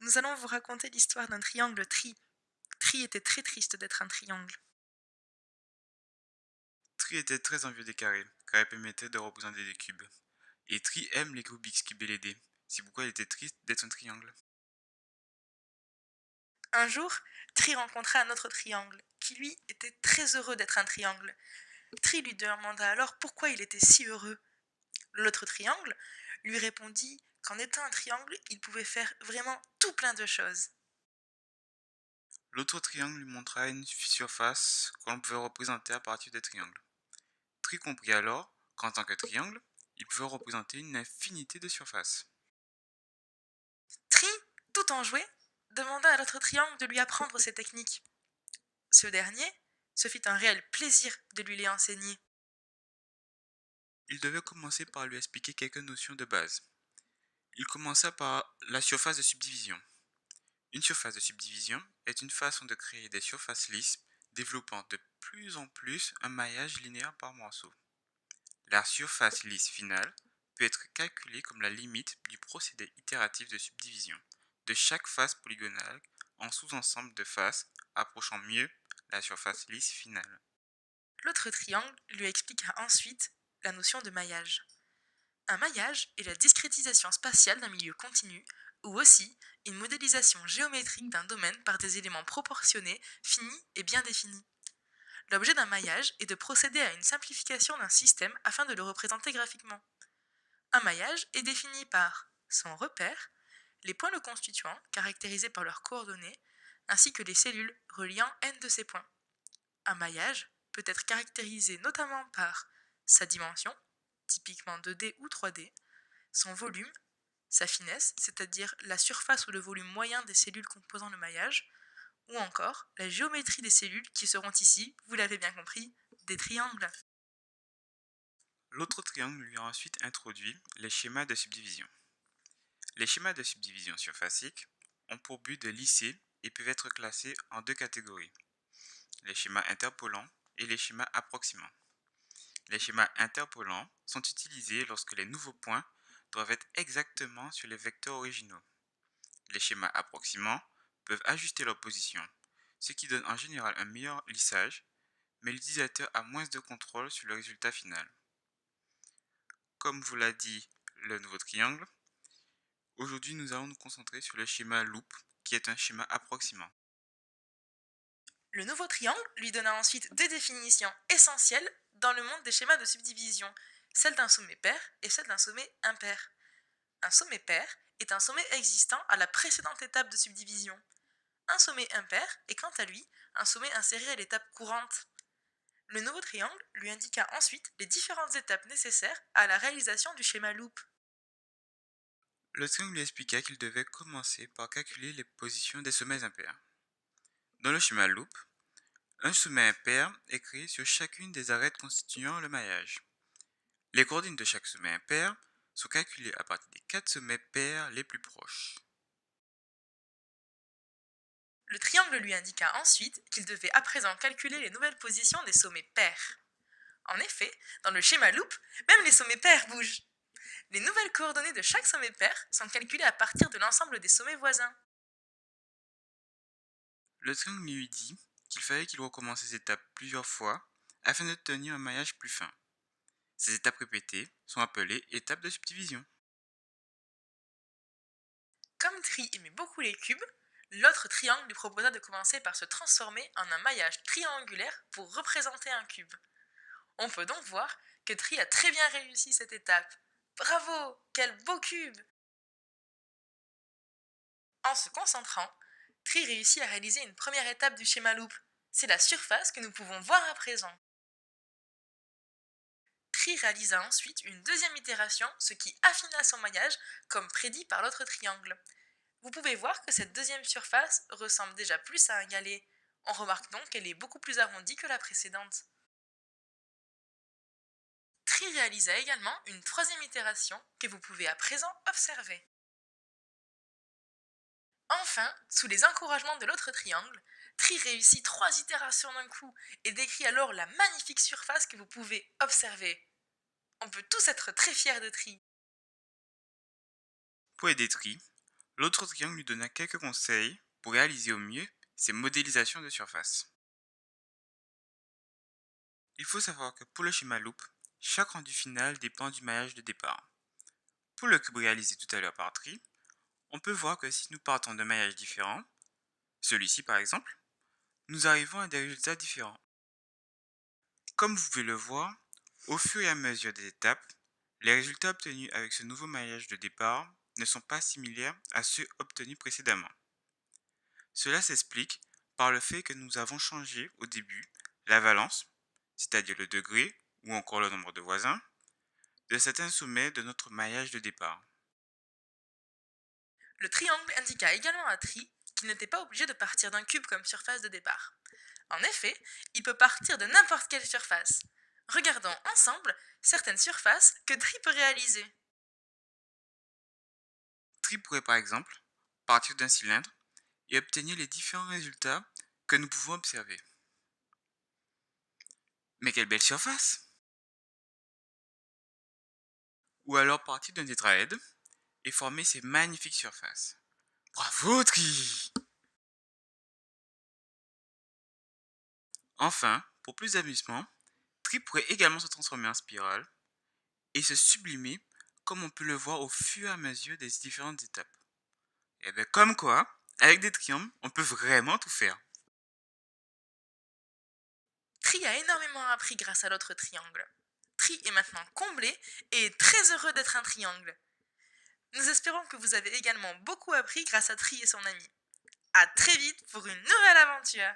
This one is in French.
Nous allons vous raconter l'histoire d'un triangle Tri. Tri était très triste d'être un triangle. Tri était très envieux des carrés, car il permettait de représenter des cubes. Et Tri aime les Rubik's Cube et les dés. C'est pourquoi il était triste d'être un triangle. Un jour, Tri rencontra un autre triangle, qui lui était très heureux d'être un triangle. Tri lui demanda alors pourquoi il était si heureux. L'autre triangle lui répondit qu'en étant un triangle, il pouvait faire vraiment tout plein de choses. L'autre triangle lui montra une surface qu'on pouvait représenter à partir des triangles. Tri comprit alors qu'en tant que triangle, il pouvait représenter une infinité de surfaces. Tri, tout enjoué, demanda à l'autre triangle de lui apprendre ces techniques. Ce dernier se fit un réel plaisir de lui les enseigner. Il devait commencer par lui expliquer quelques notions de base. Il commença par la surface de subdivision. Une surface de subdivision est une façon de créer des surfaces lisses développant de plus en plus un maillage linéaire par morceau. La surface lisse finale peut être calculée comme la limite du procédé itératif de subdivision de chaque face polygonale en sous-ensemble de faces approchant mieux la surface lisse finale. L'autre triangle lui expliqua ensuite la notion de maillage. Un maillage est la discrétisation spatiale d'un milieu continu ou aussi une modélisation géométrique d'un domaine par des éléments proportionnés, finis et bien définis. L'objet d'un maillage est de procéder à une simplification d'un système afin de le représenter graphiquement. Un maillage est défini par son repère, les points le constituant, caractérisés par leurs coordonnées, ainsi que les cellules reliant n de ces points. Un maillage peut être caractérisé notamment par sa dimension, typiquement 2D ou 3D, son volume, sa finesse, c'est-à-dire la surface ou le volume moyen des cellules composant le maillage, ou encore la géométrie des cellules qui seront ici, vous l'avez bien compris, des triangles. L'autre triangle lui a ensuite introduit les schémas de subdivision. Les schémas de subdivision surfacique ont pour but de lisser et peuvent être classés en deux catégories, les schémas interpolants et les schémas approximants. Les schémas interpolants sont utilisés lorsque les nouveaux points doivent être exactement sur les vecteurs originaux. Les schémas approximants peuvent ajuster leur position, ce qui donne en général un meilleur lissage, mais l'utilisateur a moins de contrôle sur le résultat final. Comme vous l'a dit le nouveau triangle, aujourd'hui nous allons nous concentrer sur le schéma loop, qui est un schéma approximant. Le nouveau triangle lui donna ensuite deux définitions essentielles dans le monde des schémas de subdivision, celle d'un sommet pair et celle d'un sommet impair. Un sommet pair est un sommet existant à la précédente étape de subdivision. Un sommet impair est quant à lui un sommet inséré à l'étape courante. Le nouveau triangle lui indiqua ensuite les différentes étapes nécessaires à la réalisation du schéma loop. Le triangle lui expliqua qu'il devait commencer par calculer les positions des sommets impairs. Dans le schéma loop, un sommet impair est créé sur chacune des arêtes constituant le maillage. Les coordonnées de chaque sommet impair sont calculées à partir des 4 sommets pairs les plus proches. Le triangle lui indiqua ensuite qu'il devait à présent calculer les nouvelles positions des sommets pairs. En effet, dans le schéma loop, même les sommets pairs bougent. Les nouvelles coordonnées de chaque sommet pair sont calculées à partir de l'ensemble des sommets voisins. Le triangle lui dit qu'il fallait qu'il recommence ces étapes plusieurs fois afin d'obtenir un maillage plus fin. Ces étapes répétées sont appelées étapes de subdivision. Comme Tri aimait beaucoup les cubes, l'autre triangle lui proposa de commencer par se transformer en un maillage triangulaire pour représenter un cube. On peut donc voir que Tri a très bien réussi cette étape. Bravo, quel beau cube! En se concentrant, Tri réussit à réaliser une première étape du schéma loop. C'est la surface que nous pouvons voir à présent. Tri réalisa ensuite une deuxième itération, ce qui affina son maillage comme prédit par l'autre triangle. Vous pouvez voir que cette deuxième surface ressemble déjà plus à un galet. On remarque donc qu'elle est beaucoup plus arrondie que la précédente. Tri réalisa également une troisième itération que vous pouvez à présent observer. Enfin, sous les encouragements de l'autre triangle, Tri réussit trois itérations d'un coup et décrit alors la magnifique surface que vous pouvez observer. On peut tous être très fiers de Tri. Pour aider Tri, L'autre triangle lui donna quelques conseils pour réaliser au mieux ses modélisations de surface. Il faut savoir que pour le schéma loupe, chaque rendu final dépend du maillage de départ. Pour le cube réalisé tout à l'heure par Tri, on peut voir que si nous partons d'un maillage différent, celui-ci par exemple, nous arrivons à des résultats différents. Comme vous pouvez le voir, au fur et à mesure des étapes, les résultats obtenus avec ce nouveau maillage de départ ne sont pas similaires à ceux obtenus précédemment. Cela s'explique par le fait que nous avons changé au début la valence, c'est-à-dire le degré ou encore le nombre de voisins, de certains sommets de notre maillage de départ. Le triangle indiqua également à Tri qu'il n'était pas obligé de partir d'un cube comme surface de départ. En effet, il peut partir de n'importe quelle surface. Regardons ensemble certaines surfaces que Tri peut réaliser. Tri pourrait par exemple partir d'un cylindre et obtenir les différents résultats que nous pouvons observer. Mais quelle belle surface! Ou alors partir d'un tétraèdre et former ces magnifiques surfaces. Bravo Tri! Enfin, pour plus d'amusement, Tri pourrait également se transformer en spirale et se sublimer comme on peut le voir au fur et à mesure des différentes étapes. Et bien comme quoi, avec des triangles, on peut vraiment tout faire. Tri a énormément appris grâce à l'autre triangle. Tri est maintenant comblé et est très heureux d'être un triangle. Nous espérons que vous avez également beaucoup appris grâce à Tri et son ami. À très vite pour une nouvelle aventure!